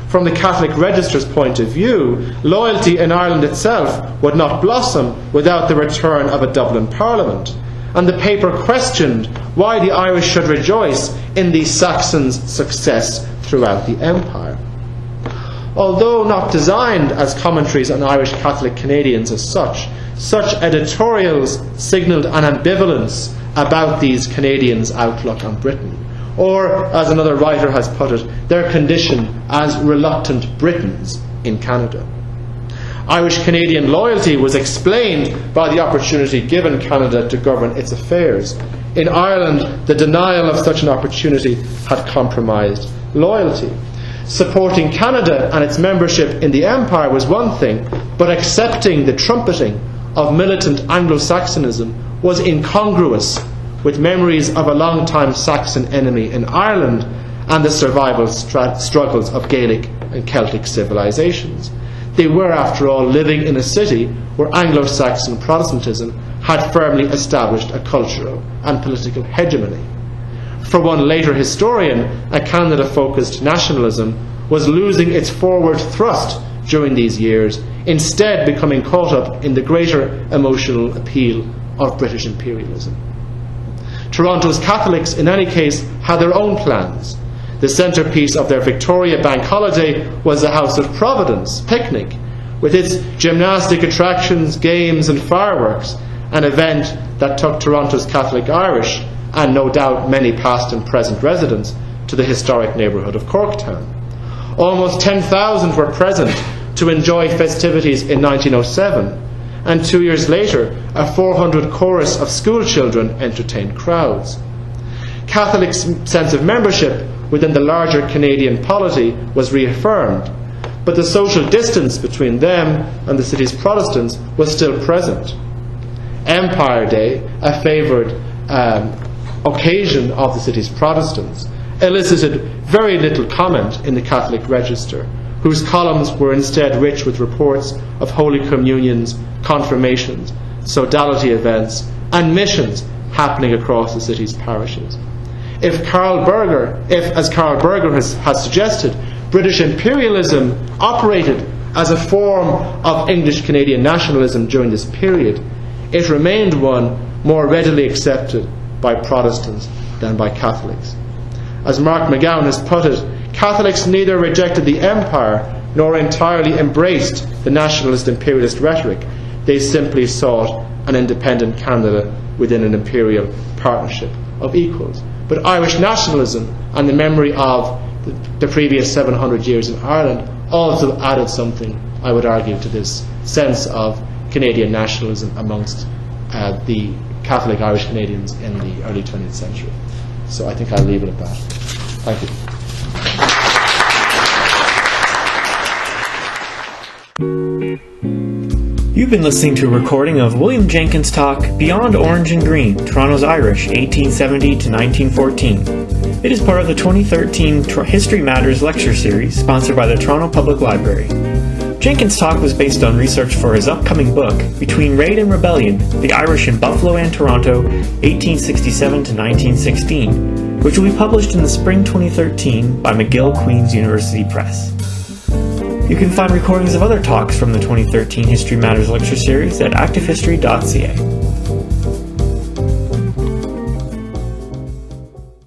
From the Catholic Register's point of view, loyalty in Ireland itself would not blossom without the return of a Dublin Parliament, and the paper questioned why the Irish should rejoice in the Saxons' success throughout the empire. Although not designed as commentaries on Irish Catholic Canadians as such editorials signalled an ambivalence about these Canadians' outlook on Britain, or, as another writer has put it, their condition as reluctant Britons in Canada. Irish Canadian loyalty was explained by the opportunity given Canada to govern its affairs. In Ireland, the denial of such an opportunity had compromised loyalty. Supporting Canada and its membership in the Empire was one thing, but accepting the trumpeting of militant Anglo-Saxonism was incongruous with memories of a long-time Saxon enemy in Ireland and the survival struggles of Gaelic and Celtic civilizations. They were, after all, living in a city where Anglo-Saxon Protestantism had firmly established a cultural and political hegemony. For one later historian, a Canada-focused nationalism was losing its forward thrust during these years, instead becoming caught up in the greater emotional appeal of British imperialism. Toronto's Catholics, in any case, had their own plans. The centrepiece of their Victoria Bank holiday was the House of Providence picnic, with its gymnastic attractions, games and fireworks, an event that took Toronto's Catholic Irish, and no doubt many past and present residents, to the historic neighbourhood of Corktown. Almost 10,000 were present to enjoy festivities in 1907, and 2 years later a 400 chorus of school children entertained crowds. Catholics' sense of membership within the larger Canadian polity was reaffirmed, but the social distance between them and the city's Protestants was still present. Empire Day, a favoured occasion of the city's Protestants, elicited very little comment in the Catholic Register, whose columns were instead rich with reports of Holy Communions, confirmations, sodality events, and missions happening across the city's parishes. If, as Carl Berger has suggested, British imperialism operated as a form of English-Canadian nationalism during this period, it remained one more readily accepted by Protestants than by Catholics. As Mark McGowan has put it, Catholics neither rejected the Empire nor entirely embraced the nationalist imperialist rhetoric. They simply sought an independent Canada within an imperial partnership of equals. But Irish nationalism and the memory of the previous 700 years in Ireland also added something, I would argue, to this sense of Canadian nationalism amongst the Catholic Irish Canadians in the early 20th century. So I think I'll leave it at that. Thank you. You've been listening to a recording of William Jenkins' talk, Beyond Orange and Green, Toronto's Irish, 1870 to 1914. It is part of the 2013 History Matters lecture series, sponsored by the Toronto Public Library. Jenkins' talk was based on research for his upcoming book, Between Raid and Rebellion, The Irish in Buffalo and Toronto, 1867 to 1916, which will be published in the spring 2013 by McGill-Queen's University Press. You can find recordings of other talks from the 2013 History Matters lecture series at ActiveHistory.ca.